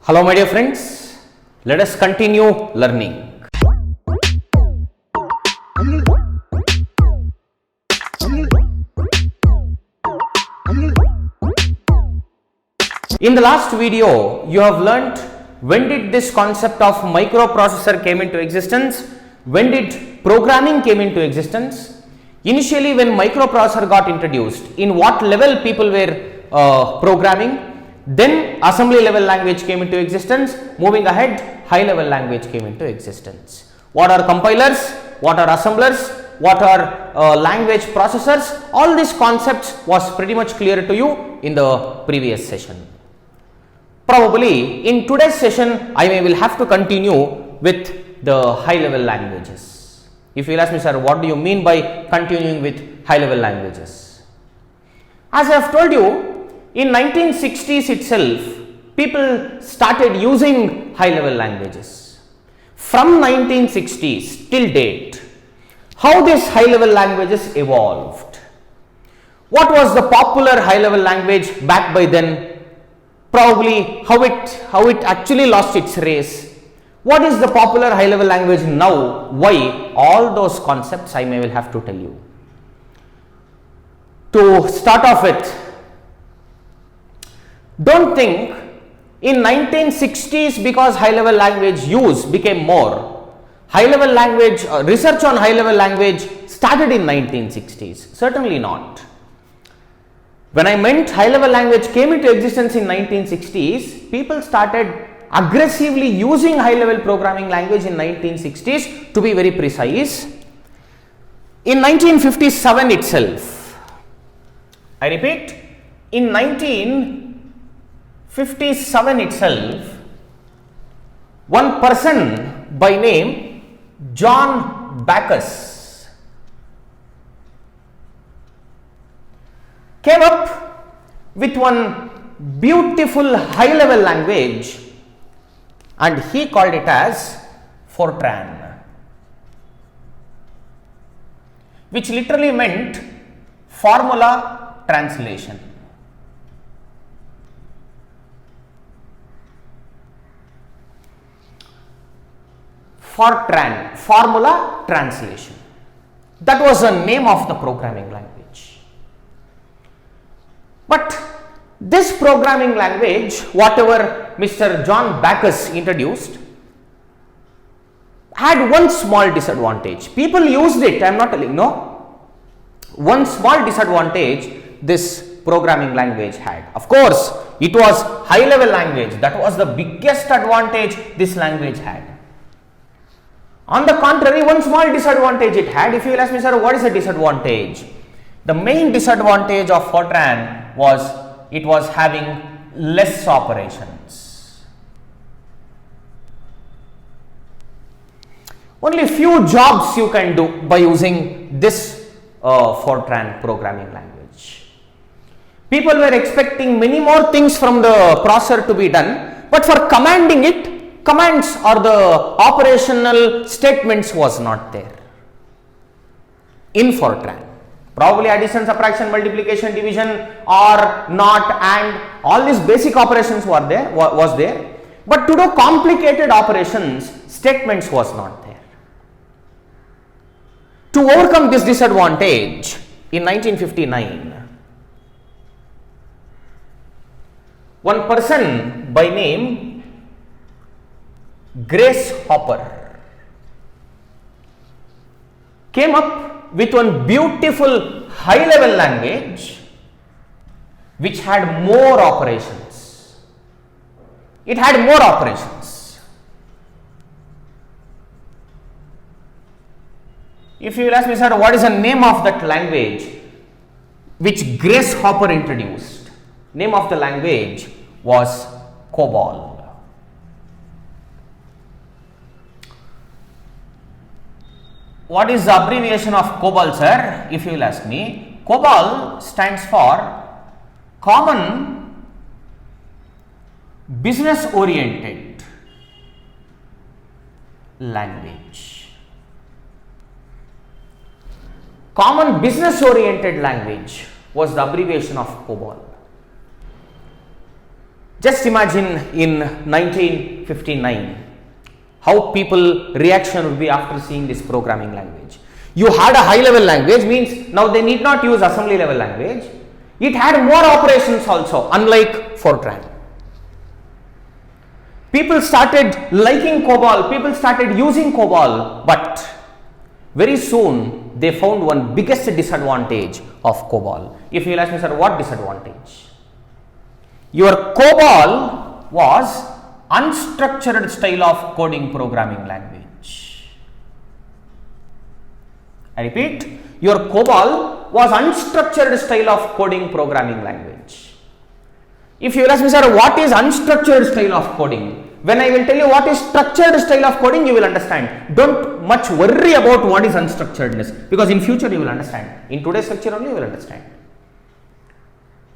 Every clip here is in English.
Hello my dear friends, let us continue learning. In the last video, you have learnt when did this concept of microprocessor came into existence, when did programming came into existence. Initially when microprocessor got introduced, in what level people were programming. Then assembly level language came into existence. Moving ahead, high level language came into existence. What are compilers? What are assemblers? What are language processors? All these concepts was pretty much clear to you in the previous session. Probably in today's session, I will have to continue with the high level languages. If you will ask me, sir, what do you mean by continuing with high level languages? As I have told you, in 1960s itself, people started using high level languages. From 1960s till date, how these high level languages evolved? What was the popular high level language back by then? Probably how it actually lost its race. What is the popular high level language now? Why? All those concepts I will have to tell you. To start off with, don't think in 1960s because high level language use became more. High level language research on high level language started in 1960s. Certainly not. When I meant high level language came into existence in 1960s, people started aggressively using high level programming language in 1960s, to be very precise. In 1957 itself, I repeat, in 1957 itself, one person by name John Backus came up with one beautiful high level language and he called it as Fortran, which literally meant formula translation. Fortran, formula translation. That was the name of the programming language. But this programming language, whatever Mr. John Backus introduced, had one small disadvantage. People used it, I am not telling, no. One small disadvantage this programming language had. Of course, it was high level language. That was the biggest advantage this language had. On the contrary, one small disadvantage it had. If you will ask me, sir, what is the disadvantage? The main disadvantage of Fortran was it was having less operations. Only few jobs you can do by using this Fortran programming language. People were expecting many more things from the processor to be done, but for commanding it, commands or the operational statements was not there in Fortran. Probably addition, subtraction, multiplication, division, or not, and all these basic operations were there, was there, but to do complicated operations, statements was not there. To overcome this disadvantage, in 1959, one person by name Grace Hopper came up with one beautiful high level language which had more operations. It had more operations. If you will ask me, sir, what is the name of that language which Grace Hopper introduced? Name of the language was COBOL. What is the abbreviation of COBOL, sir? If you will ask me, COBOL stands for Common Business Oriented Language. Common Business Oriented Language was the abbreviation of COBOL. Just imagine in 1959 how people reaction would be after seeing this programming language. You had a high level language, means now they need not use assembly level language. It had more operations also, unlike Fortran. People started liking COBOL, people started using COBOL, but very soon they found one biggest disadvantage of COBOL. If you will ask me, sir, what disadvantage? Your COBOL was unstructured style of coding programming language. I repeat, your COBOL was unstructured style of coding programming language. If you will ask me, sir, what is unstructured style of coding? When I will tell you what is structured style of coding, you will understand. Don't much worry about what is unstructuredness, because in future you will understand. In today's lecture only you will understand.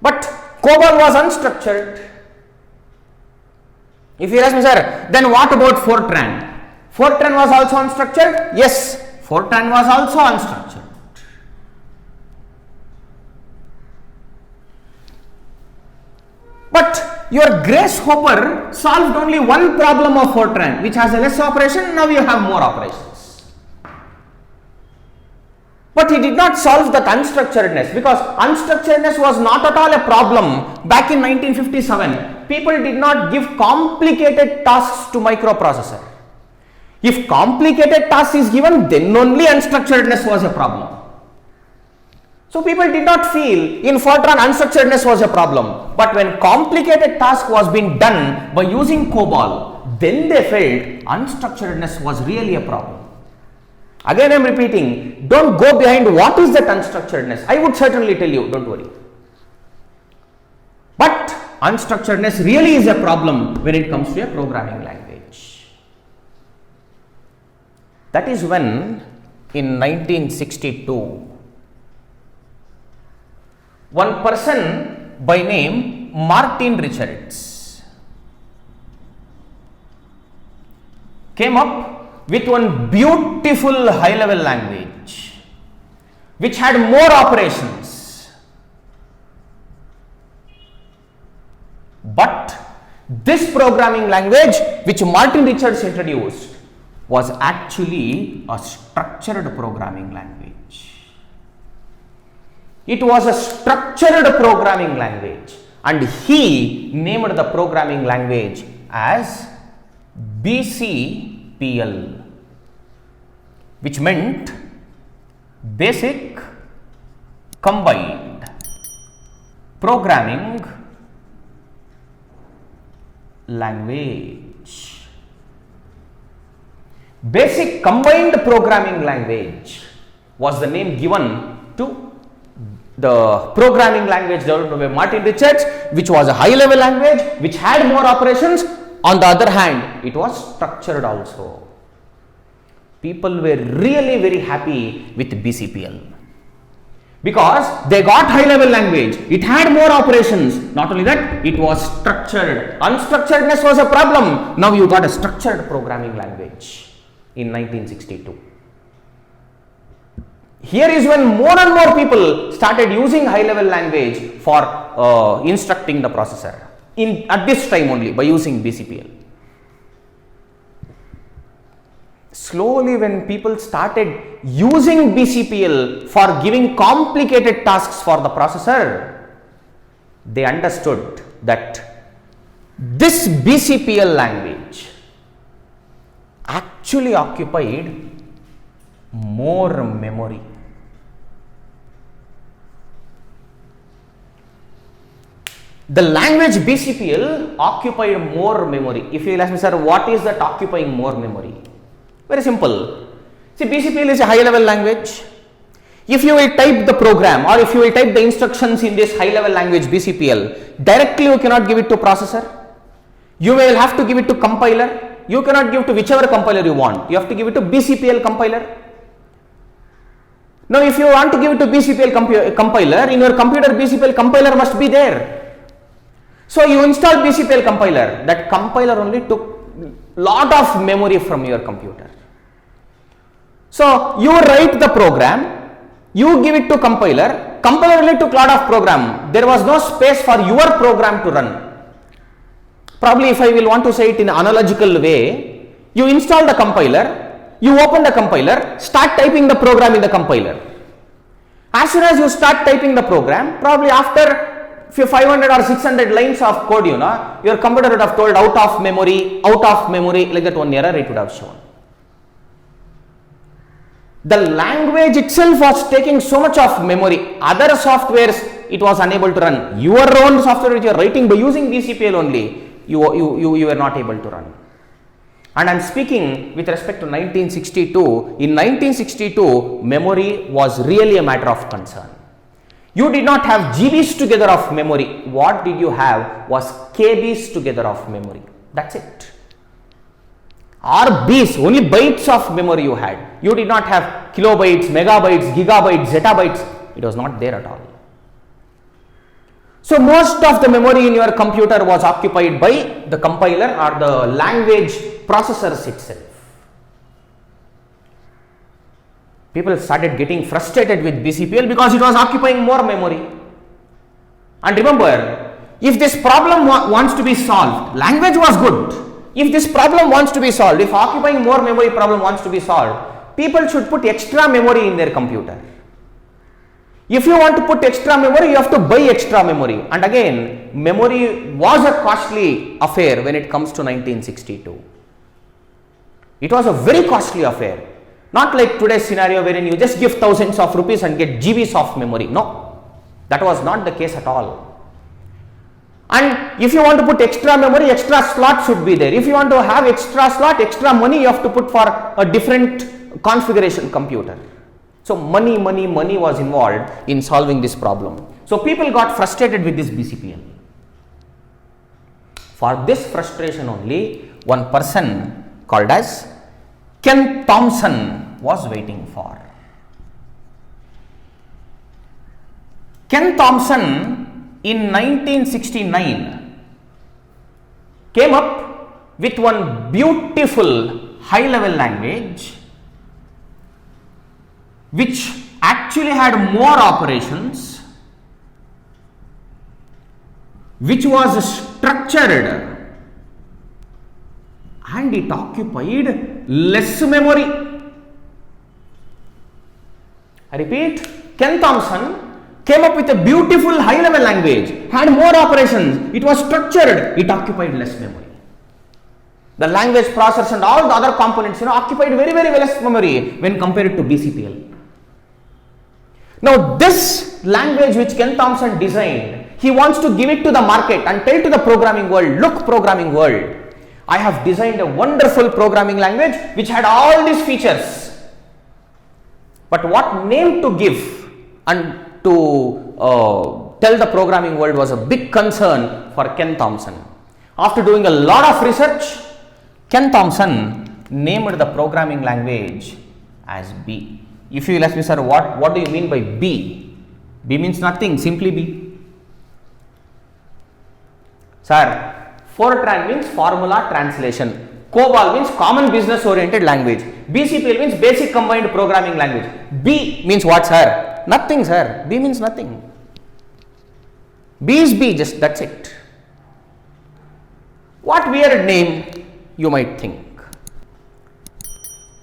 But COBOL was unstructured. If you ask me, sir, then what about Fortran? Fortran was also unstructured? Yes, Fortran was also unstructured. But your Grace Hopper solved only one problem of Fortran, which has a less operation. Now you have more operations. But he did not solve that unstructuredness, because unstructuredness was not at all a problem back in 1957. People did not give complicated tasks to microprocessor. If complicated task is given, then only unstructuredness was a problem. So people did not feel in Fortran unstructuredness was a problem. But when complicated task was being done by using COBOL, then they felt unstructuredness was really a problem. Again I am repeating, don't go behind what is that unstructuredness. I would certainly tell you, don't worry. But unstructuredness really is a problem when it comes to a programming language. That is when in 1962, one person by name Martin Richards came up with one beautiful high level language which had more operations. But this programming language which Martin Richards introduced was actually a structured programming language. It was a structured programming language, and he named the programming language as BCPL, which meant Basic Combined Programming Language. Basic Combined Programming Language was the name given to the programming language developed by Martin Richards, which was a high level language which had more operations. On the other hand, it was structured also. People were really very happy with BCPL because they got high level language, it had more operations. Not only that, it was structured. Unstructuredness was a problem. Now you got a structured programming language in 1962. Here is when more and more people started using high level language for instructing the processor at this time only by using BCPL. Slowly when people started using BCPL for giving complicated tasks for the processor, they understood that this BCPL language actually occupied more memory. The language BCPL occupied more memory. If you will ask me, sir, what is that occupying more memory? Very simple. See, BCPL is a high level language. If you will type the program or if you will type the instructions in this high level language BCPL, directly you cannot give it to processor. You will have to give it to compiler. You cannot give to whichever compiler you want. You have to give it to BCPL compiler. Now, if you want to give it to BCPL compiler, in your computer BCPL compiler must be there. So, you install BCPL compiler. That compiler only took lot of memory from your computer. So, you write the program, you give it to compiler, compiler only took lot of program. There was no space for your program to run. Probably if I will want to say it in analogical way, you install the compiler, you open the compiler, start typing the program in the compiler. As soon as you start typing the program, probably after 500 or 600 lines of code, your computer would have told out of memory, like that one error it would have shown. The language itself was taking so much of memory, other softwares it was unable to run. Your own software which you are writing by using BCPL only, you were not able to run. And I am speaking with respect to 1962. In 1962, memory was really a matter of concern. You did not have GBs together of memory. What did you have was KBs together of memory. That's it. Or Bs, only bytes of memory you had. You did not have kilobytes, megabytes, gigabytes, zettabytes. It was not there at all. So most of the memory in your computer was occupied by the compiler or the language processors itself. People started getting frustrated with BCPL because it was occupying more memory. And remember, if this problem wants to be solved, language was good. If this problem wants to be solved, if occupying more memory problem wants to be solved, people should put extra memory in their computer. If you want to put extra memory, you have to buy extra memory. And again, memory was a costly affair when it comes to 1962. It was a very costly affair. Not like today's scenario wherein you just give thousands of rupees and get GBs of memory. No, that was not the case at all. And if you want to put extra memory, extra slot should be there. If you want to have extra slot, extra money you have to put for a different configuration computer. So money was involved in solving this problem. So people got frustrated with this BCPL. For this frustration only, one person called as Ken Thompson was waiting for. Ken Thompson in 1969 came up with one beautiful high level language which actually had more operations, which was structured and it occupied less memory. I repeat, Ken Thompson came up with a beautiful high level language, had more operations, it was structured, it occupied less memory. The language processors and all the other components occupied very less memory when compared to BCPL. Now this language which Ken Thompson designed, he wants to give it to the market and tell to the programming world, look programming world, I have designed a wonderful programming language which had all these features. But what name to give and to tell the programming world was a big concern for Ken Thompson. After doing a lot of research, Ken Thompson named the programming language as B. If you will ask me, sir, what do you mean by B? B means nothing, simply B. Sir, Fortran means formula translation. COBOL means common business oriented language. BCPL means basic combined programming language. B means what, sir? Nothing, sir. B means nothing. B is B, just that's it. What weird name you might think.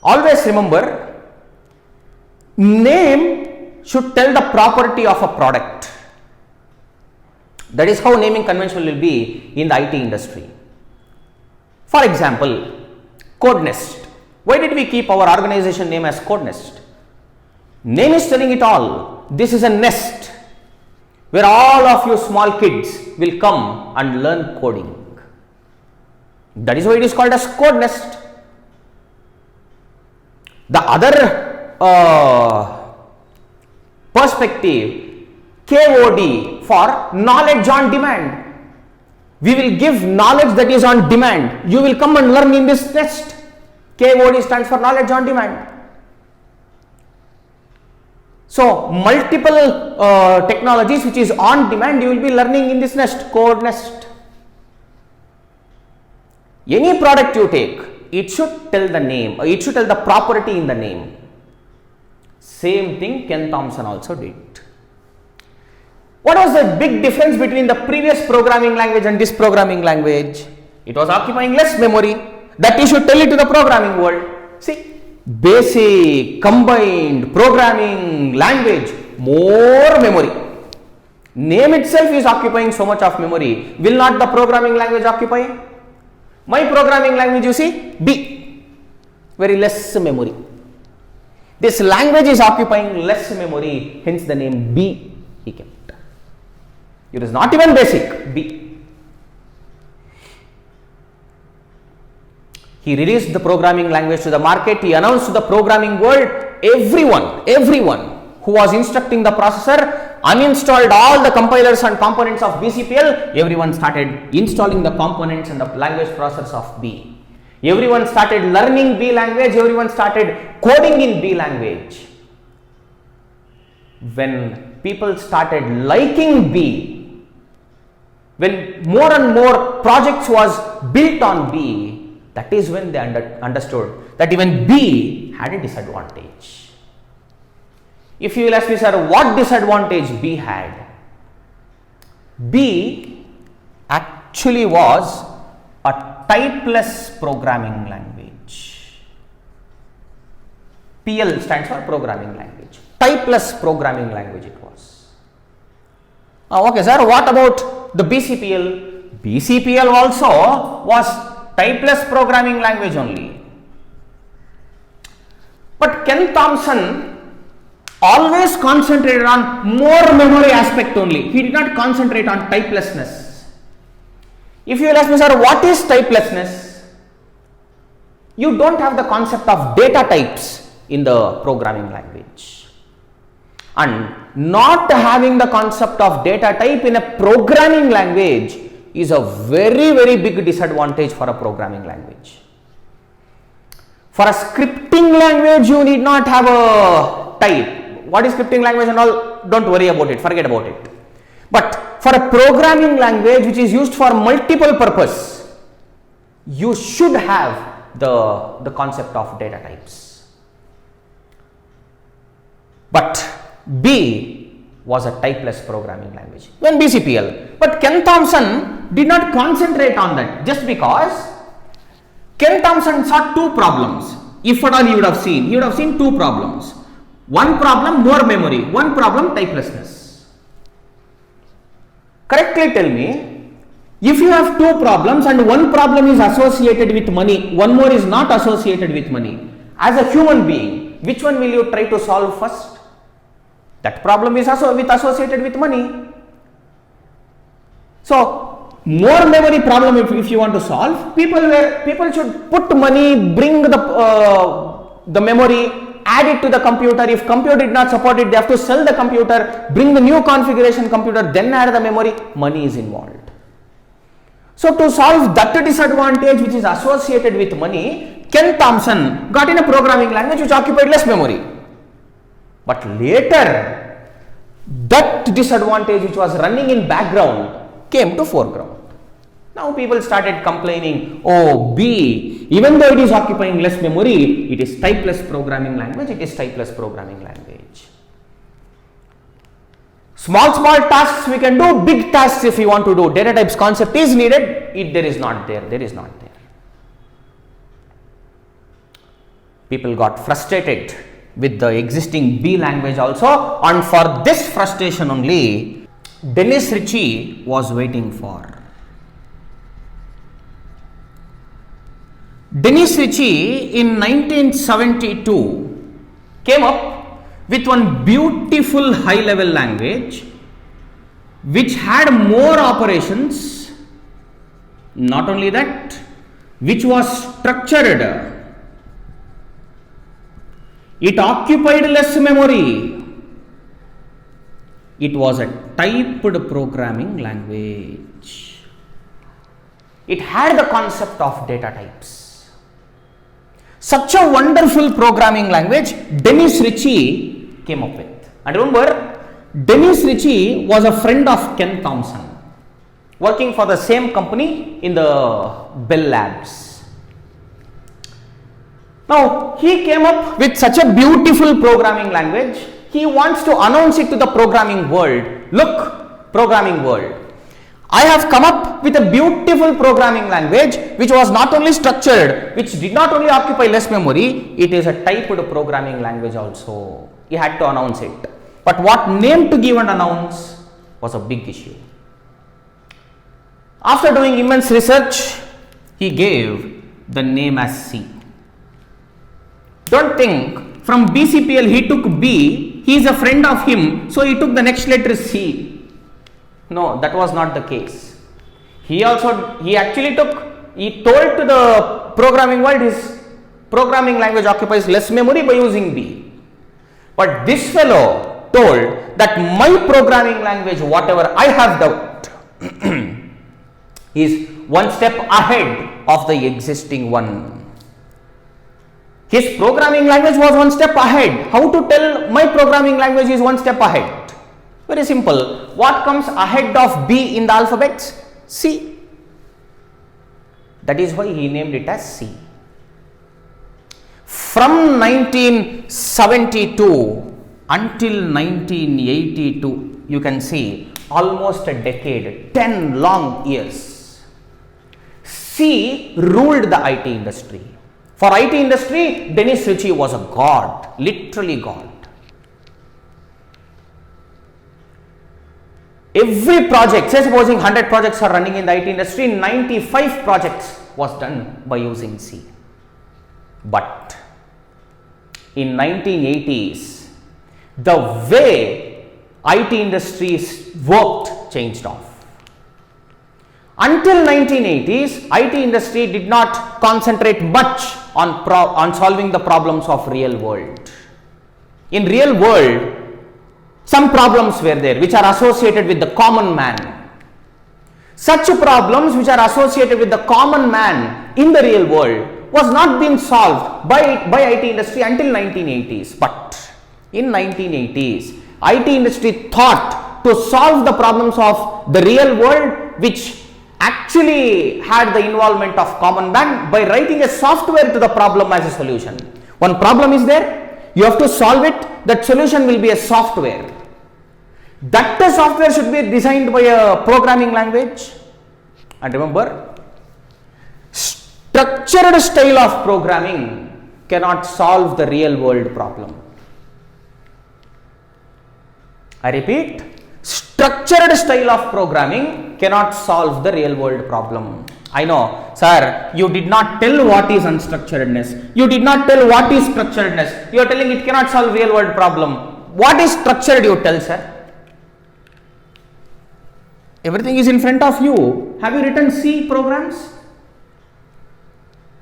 Always remember, name should tell the property of a product. That is how naming convention will be in the IT industry. For example, CodeNest. Why did we keep our organization name as CodeNest? Name is telling it all. This is a nest where all of you small kids will come and learn coding. That is why it is called as CodeNest. The other perspective, KOD, for knowledge on demand. We will give knowledge that is on demand. You will come and learn in this nest. KOD stands for knowledge on demand. So multiple technologies which is on demand, you will be learning in this nest, CodeNest. Any product you take, it should tell the name, it should tell the property in the name. Same thing Ken Thompson also did. What was the big difference between the previous programming language and this programming language? It was occupying less memory. That you should tell it to the programming world. See, basic, combined, programming, language, more memory. Name itself is occupying so much of memory. Will not the programming language occupy? My programming language, you see, B, very less memory. This language is occupying less memory, hence the name B he kept. It is not even basic, B. He released the programming language to the market. He announced to the programming world, everyone who was instructing the processor uninstalled all the compilers and components of BCPL. Everyone started installing the components and the language process of B. Everyone started learning B language. Everyone started coding in B language. When people started liking B, when more and more projects was built on B, that is when they understood that even B had a disadvantage. If you will ask me, sir, what disadvantage B had? B actually was a typeless programming language. PL stands for programming language. Typeless programming language it was. Okay, sir, what about the BCPL? BCPL also was typeless programming language only. But Ken Thompson always concentrated on more memory aspect only. He did not concentrate on typelessness. If you will ask me, sir, what is typelessness? You don't have the concept of data types in the programming language. And not having the concept of data type in a programming language is a very big disadvantage for a programming language. For a scripting language, you need not have a type. What is scripting language and all? Don't worry about it, forget about it. But for a programming language which is used for multiple purpose, you should have the concept of data types. But B was a typeless programming language, when BCPL. But Ken Thompson did not concentrate on that, just because Ken Thompson saw two problems. If at all he would have seen two problems. One problem, more memory. One problem, typelessness. Correctly tell me, if you have two problems and one problem is associated with money, one more is not associated with money, as a human being, which one will you try to solve first? That problem is associated with money. So, more memory problem if you want to solve, people should put money, bring the memory, add it to the computer. If computer did not support it, they have to sell the computer, bring the new configuration computer, then add the memory. Money is involved. So, to solve that disadvantage which is associated with money, Ken Thompson got in a programming language which occupied less memory. But later, that disadvantage which was running in background came to foreground. Now people started complaining, oh, B, even though it is occupying less memory, it is typeless programming language, Small tasks we can do, big tasks if we want to do. Data types concept is needed, there is not there. People got frustrated with the existing B language also, and for this frustration only Dennis Ritchie was waiting for. Dennis Ritchie in 1972 came up with one beautiful high level language which had more operations, not only that, which was structured. It occupied less memory. It was a typed programming language. It had the concept of data types. Such a wonderful programming language Dennis Ritchie came up with. And remember, Dennis Ritchie was a friend of Ken Thompson, working for the same company in the Bell Labs. Now, he came up with such a beautiful programming language. He wants to announce it to the programming world. Look, programming world, I have come up with a beautiful programming language which was not only structured, which did not only occupy less memory, it is a typed programming language also. He had to announce it. But what name to give and announce was a big issue. After doing immense research, he gave the name as C. Don't think from BCPL he took B, he is a friend of him, so he took the next letter C. No, that was not the case. He told to the programming world his programming language occupies less memory by using B. But this fellow told that my programming language, whatever I have developed, is one step ahead of the existing one. His programming language was one step ahead. How to tell my programming language is one step ahead? Very simple. What comes ahead of B in the alphabets? C. That is why he named it as C. From 1972 until 1982, you can see almost a decade, 10 long years. C ruled the IT industry. For IT industry, Dennis Ritchie was a god, literally god. Every project, say supposing 100 projects are running in the IT industry, 95 projects was done by using C. But in 1980s, the way IT industries worked changed off. Until 1980s, IT industry did not concentrate much on solving the problems of real world. In real world, some problems were there which are associated with the common man. Such problems which are associated with the common man in the real world was not being solved by IT industry until 1980s. But in 1980s, IT industry thought to solve the problems of the real world which actually had the involvement of common man by writing a software to the problem as a solution. One problem is there, you have to solve it, that solution will be a software. That software should be designed by a programming language. And remember, structured style of programming cannot solve the real world problem. I repeat, structured style of programming cannot solve the real world problem. I know, sir, you did not tell what is unstructuredness. You did not tell what is structuredness. You are telling it cannot solve real world problem. What is structured, you tell, sir? Everything is in front of you. Have you written C programs?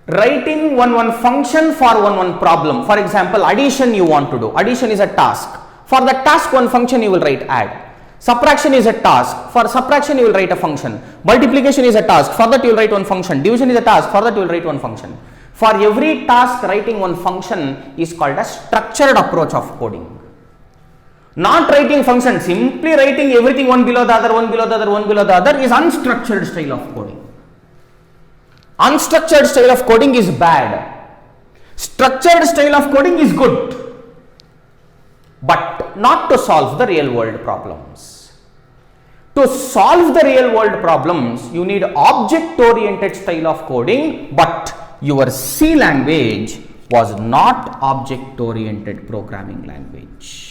Writing one function for one problem. For example, addition you want to do. Addition is a task. For the task, one function you will write add. Subtraction is a task. For subtraction you will write a function. Multiplication is a task. For that you will write one function. Division is a task. For that you will write one function. For every task, writing one function is called a structured approach of coding. Not writing function, simply writing everything one below the other, one below the other, one below the other is unstructured style of coding. Unstructured style of coding is bad. Structured style of coding is good, but not to solve the real world problems. To solve the real world problems, you need object oriented style of coding, but your C language was not object oriented programming language.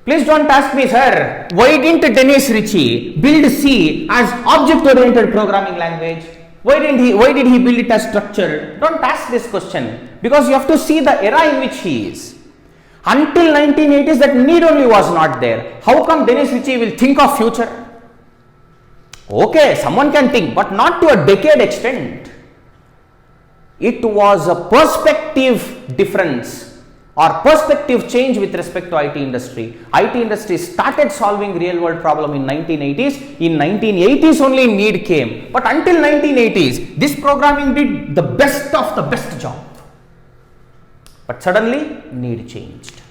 Please don't ask me, sir, why didn't Dennis Ritchie build C as object-oriented programming language? Why did he build it as structured? Don't ask this question, because you have to see the era in which he is. Until 1980s, that need only was not there. How come Dennis Ritchie will think of future? Okay, someone can think, but not to a decade extent. It was a perspective difference or perspective change with respect to IT industry. IT industry started solving real world problem in 1980s. In 1980s only need came. But until 1980s, this programming did the best of the best job. But suddenly need changed.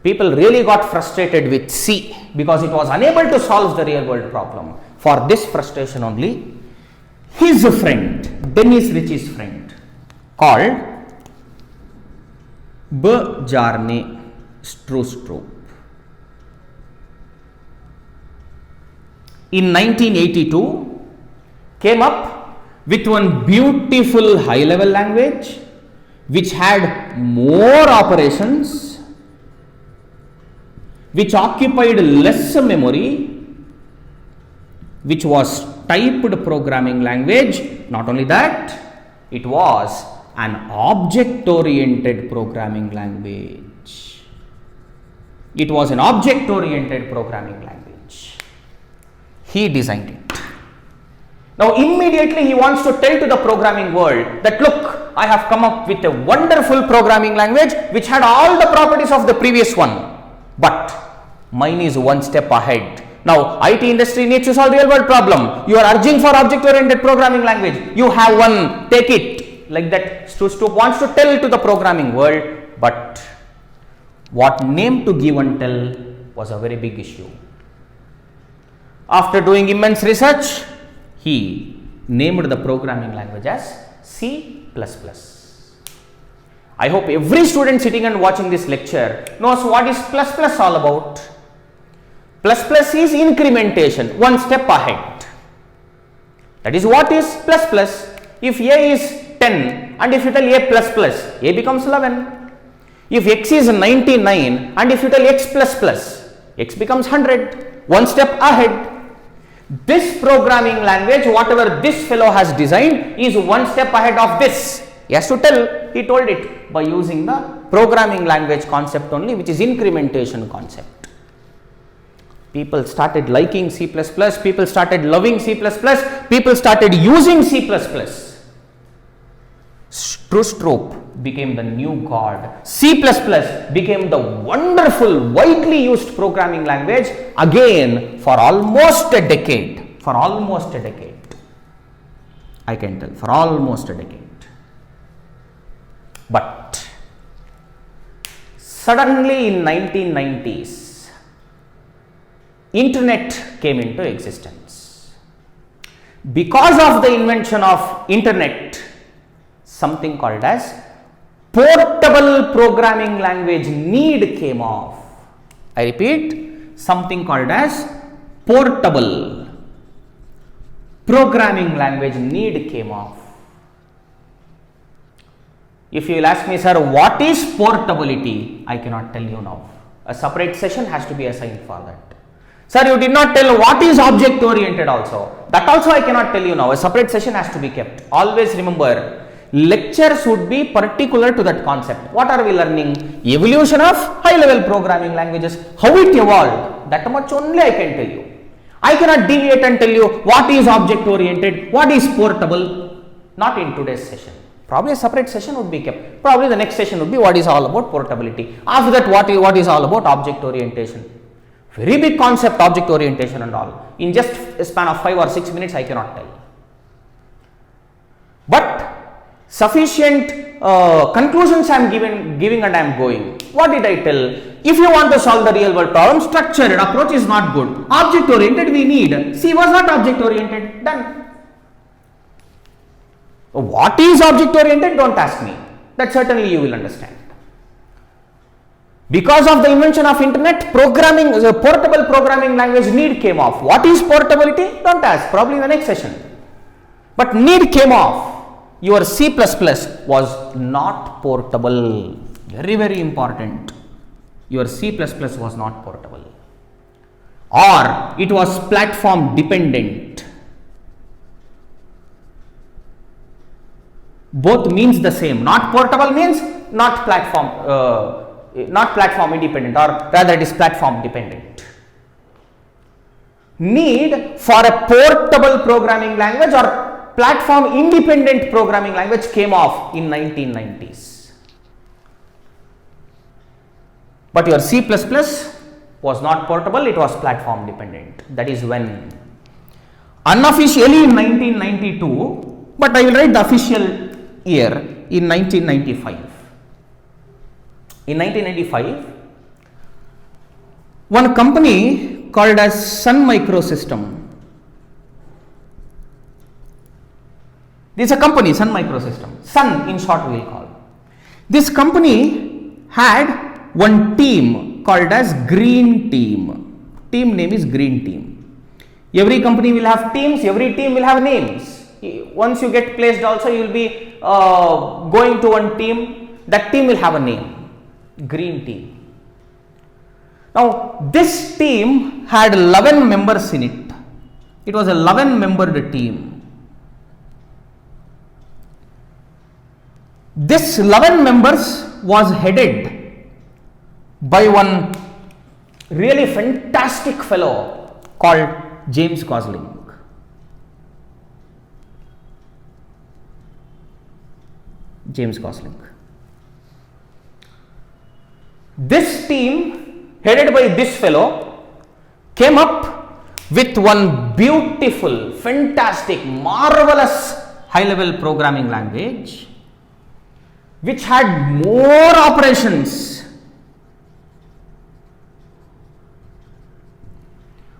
People really got frustrated with C because it was unable to solve the real world problem. For this frustration only, his friend, Dennis Ritchie's friend, called Bjarne Stroustrup. In 1982, came up with one beautiful high-level language which had more operations, which occupied less memory, which was typed programming language. Not only that, it was an object-oriented programming language. It was an object-oriented programming language. He designed it. Now immediately he wants to tell to the programming world that look, I have come up with a wonderful programming language which had all the properties of the previous one, but mine is one step ahead. Now IT industry needs to solve real world problem. You are urging for object oriented programming language. You have one, take it. Like that, Stroustrup wants to tell to the programming world, but what name to give and tell was a very big issue. After doing immense research, he named the programming language as C++. I hope every student sitting and watching this lecture knows what is plus all about. Plus is incrementation, one step ahead. That is what is plus. If A is 10 and if you tell A plus, A becomes 11. If X is 99 and if you tell X plus, X becomes 100, one step ahead. This programming language, whatever this fellow has designed, is one step ahead of this. He has to tell, he told it by using the programming language concept only, which is incrementation concept. People started liking C++, people started loving C++, people started using C++. Stroustrup became the new god. C++ became the wonderful, widely used programming language again for almost a decade. I can tell, for almost a decade. But suddenly in 1990s, internet came into existence. Because of the invention of internet, something called as portable programming language need came off. I repeat, something called as portable programming language need came off. If you will ask me, sir, what is portability? I cannot tell you now. A separate session has to be assigned for that. Sir, you did not tell what is object oriented also. That also I cannot tell you now. A separate session has to be kept. Always remember, lectures would be particular to that concept. What are we learning? Evolution of high level programming languages, how it evolved, that much only I can tell you. I cannot deviate and tell you what is object oriented, what is portable, not in today's session. Probably a separate session would be kept. Probably the next session would be what is all about portability. After that, what is all about object orientation. Very big concept, object orientation and all. In just a span of 5 or 6 minutes, I cannot tell. But sufficient conclusions I am giving and I am going. What did I tell? If you want to solve the real world problem, structured approach is not good. Object oriented we need. C was not object oriented. Done. What is object oriented? Don't ask me. That certainly you will understand. Because of the invention of internet, portable programming language need came off. What is portability? Don't ask. Probably in the next session. But need came off. Your C++ was not portable. Very, very important. Your C++ was not portable. Or it was platform dependent. Both means the same. Not portable means not platform independent, or rather it is platform dependent. Need for a portable programming language or platform independent programming language came off in 1990s. But your C++ was not portable, it was platform dependent. That is when unofficially in 1992, but I will write the official year in 1995. In 1995, one company called as Sun Microsystem. This is a company, Sun Microsystem. Sun in short we will call. This company had one team called as green team. Team name is green team. Every company will have teams, every team will have names. Once you get placed also, you will be going to one team, that team will have a name, green team. Now this team had 11 members in it. It was a 11 membered team. This 11 members was headed by one really fantastic fellow called James Gosling. James Gosling. This team headed by this fellow came up with one beautiful, fantastic, marvelous high-level programming language which had more operations.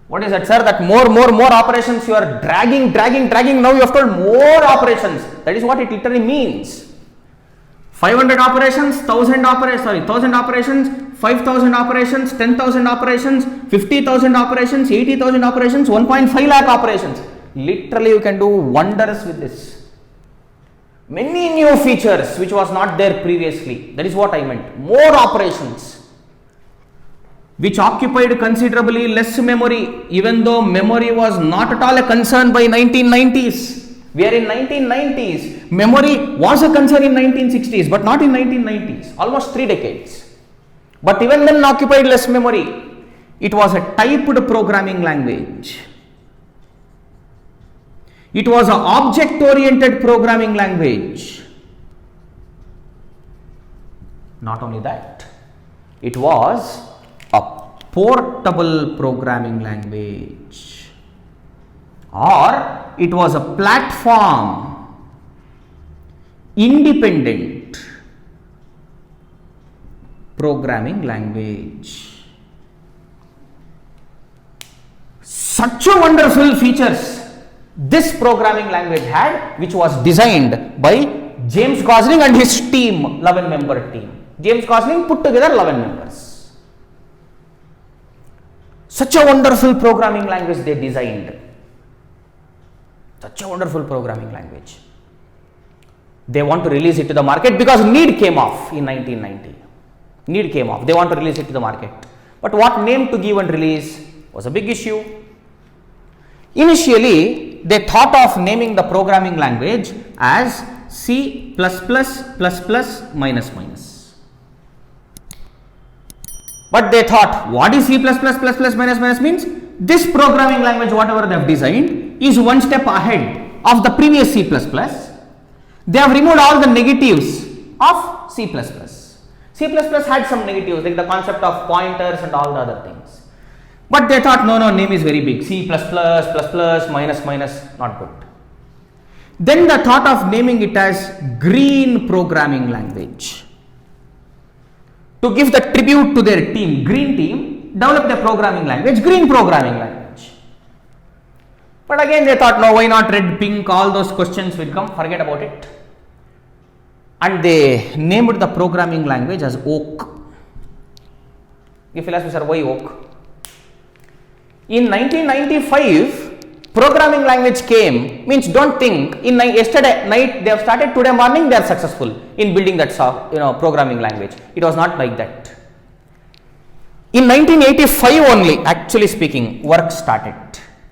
What is that, sir? That more operations you are dragging. Now you have told more operations. That is what it literally means. 500 operations, 1000 operations, 5000 operations, 10,000 operations, 50,000 operations, 80,000 operations, 1.5 lakh operations. Literally you can do wonders with this. Many new features which was not there previously. That is what I meant. More operations which occupied considerably less memory, even though memory was not at all a concern by 1990s. We are in 1990s. Memory was a concern in 1960s, but not in 1990s. Almost 3 decades. But even then occupied less memory. It was a typed programming language. It was an object-oriented programming language. Not only that, it was a portable programming language, or it was a platform independent programming language. Such a wonderful features this programming language had, which was designed by James Gosling and his team, 11 member team. James Gosling put together 11 members. Such a wonderful programming language they designed. Such a wonderful programming language. They want to release it to the market because need came off in 1990. Need came off. They want to release it to the market. But what name to give and release was a big issue. Initially, they thought of naming the programming language as C+++++. But they thought, what is C++++ means? This programming language, whatever they have designed, is one step ahead of the previous C++. They have removed all the negatives of C++. C++ had some negatives like the concept of pointers and all the other things. But they thought, no, name is very big. C++, minus, not good. Then the thought of naming it as Green Programming Language. To give the tribute to their team, Green Team developed a programming language, Green Programming Language. But again they thought, no, why not red, pink, all those questions will come, forget about it. And they named the programming language as Oak. If you ask me, sir, why Oak? In 1995, programming language came, means don't think, in yesterday night they have started, today morning they are successful in building that programming language. It was not like that. In 1985 only, actually speaking, work started.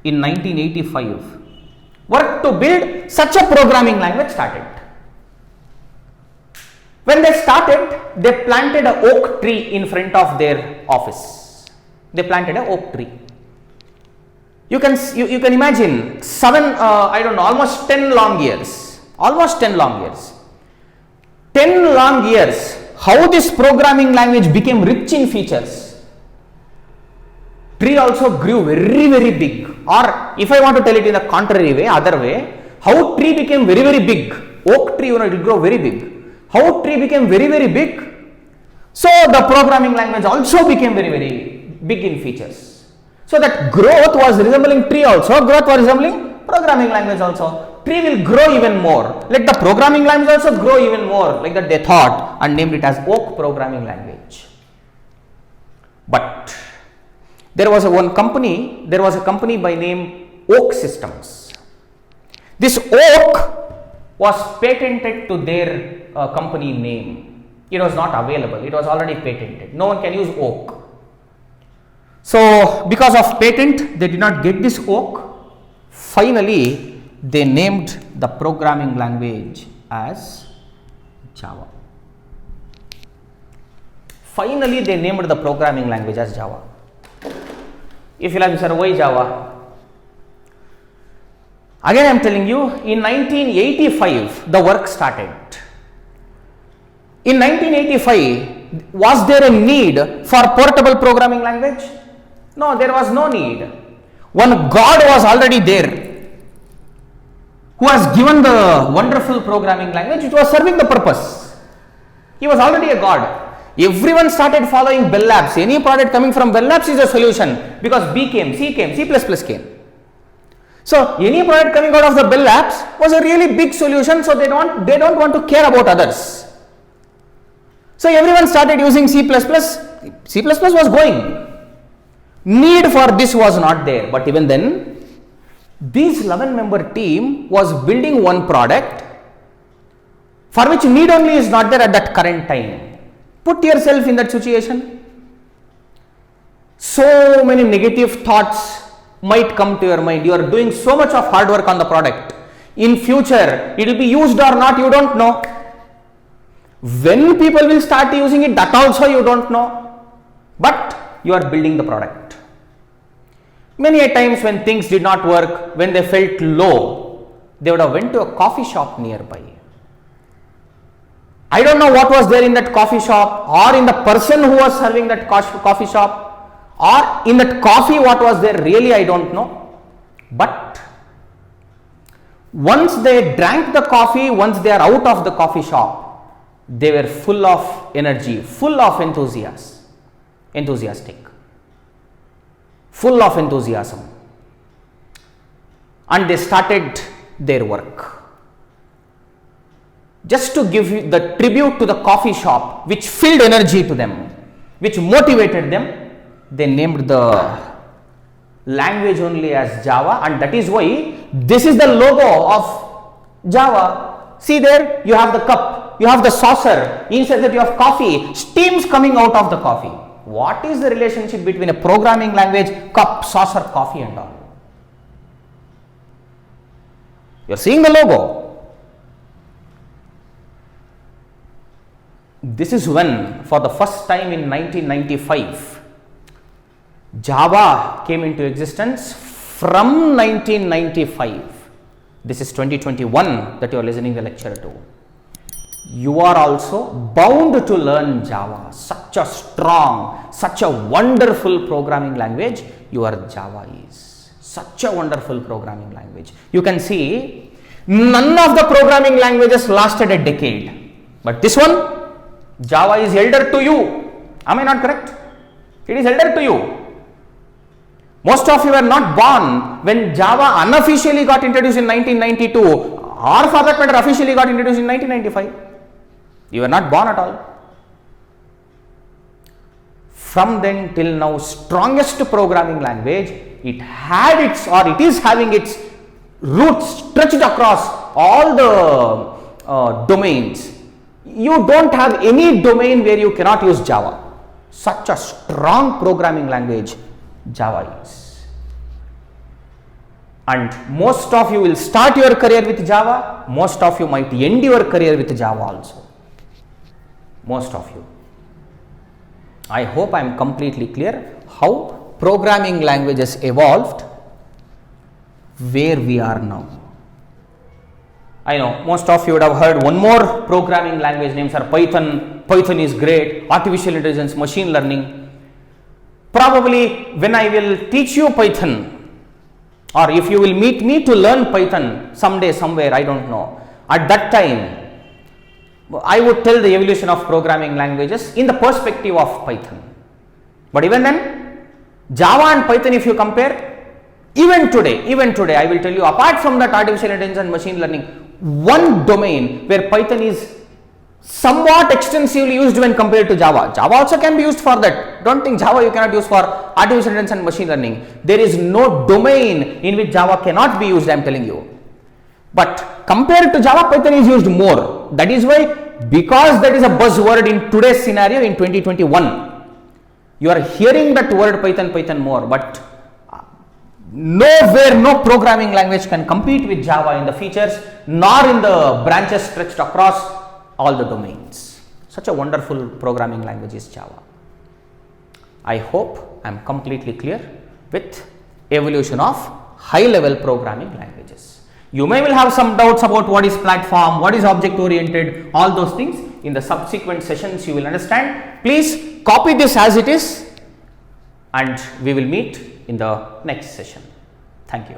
In 1985, work to build such a programming language started. When they started, they planted an oak tree in front of their office. They planted an oak tree. You can imagine almost 10 long years. Almost 10 long years. 10 long years, how this programming language became rich in features. Tree also grew very, very big. Or if I want to tell it in the contrary way, other way, how tree became very, very big. Oak tree, it will grow very big. How tree became very, very big, so the programming language also became very, very big in features. So that growth was resembling tree also, growth was resembling programming language also. Tree will grow even more. Let the programming language also grow even more. Like that they thought and named it as oak programming language. But there was a company by name Oak Systems. This Oak was patented to their company name. It was not available. It was already patented. No one can use Oak. So, because of patent, they did not get this Oak. Finally, they named the programming language as Java. Finally, they named the programming language as Java. If you like, sir, why Java? Again, I am telling you, in 1985, the work started. In 1985, was there a need for portable programming language? No, there was no need. One God was already there, who has given the wonderful programming language. It was serving the purpose. He was already a God. Everyone started following Bell Labs. Any product coming from Bell Labs is a solution, because B came, C came, C++ came. So any product coming out of the Bell Labs was a really big solution, so they don't want to care about others. So everyone started using C++. C++ was going. Need for this was not there, but even then, this 11-member team was building one product for which need only is not there at that current time. Put yourself in that situation. So many negative thoughts might come to your mind. You are doing so much of hard work on the product. In future, it will be used or not, you don't know. When people will start using it, that also you don't know. But you are building the product. Many a times when things did not work, when they felt low, they would have went to a coffee shop nearby. I don't know what was there in that coffee shop, or in the person who was serving that coffee shop, or in that coffee what was there, really I don't know. But once they drank the coffee, once they are out of the coffee shop, they were full of energy, full of enthusiastic, full of enthusiasm, and they started their work. Just to give you the tribute to the coffee shop, which filled energy to them, which motivated them, they named the language only as Java, and that is why this is the logo of Java. See there, you have the cup, you have the saucer, inside that you have coffee, steams coming out of the coffee. What is the relationship between a programming language, cup, saucer, coffee and all? You are seeing the logo. This is when, for the first time in 1995, Java came into existence. From 1995, this is 2021 that you are listening the lecture to. You are also bound to learn Java. Such a strong, such a wonderful programming language your Java is. Such a wonderful programming language. You can see none of the programming languages lasted a decade, but this one, Java, is elder to you. Am I not correct? It is elder to you. Most of you were not born when Java unofficially got introduced in 1992, or for that matter officially got introduced in 1995. You were not born at all. From then till now, strongest programming language, it had its, or it is having its roots stretched across all the domains. You don't have any domain where you cannot use Java. Such a strong programming language Java is. And most of you will start your career with Java. Most of you might end your career with Java also. Most of you. I hope I am completely clear how programming languages evolved where we are now. I know most of you would have heard one more programming language, names are Python. Python is great, artificial intelligence, machine learning. Probably when I will teach you Python, or if you will meet me to learn Python someday, somewhere, I don't know. At that time, I would tell the evolution of programming languages in the perspective of Python. But even then, Java and Python, if you compare, Even today, I will tell you, apart from that artificial intelligence and machine learning, one domain where Python is somewhat extensively used when compared to Java. Java also can be used for that. Don't think Java you cannot use for artificial intelligence and machine learning. There is no domain in which Java cannot be used, I am telling you. But compared to Java, Python is used more. That is why, because that is a buzzword in today's scenario in 2021, you are hearing that word Python more, but nowhere, no programming language can compete with Java in the features, nor in the branches stretched across all the domains. Such a wonderful programming language is Java. I hope I am completely clear with evolution of high level programming languages. You may will have some doubts about what is platform, what is object oriented, all those things. In the subsequent sessions you will understand. Please copy this as it is, and we will meet in the next session. Thank you.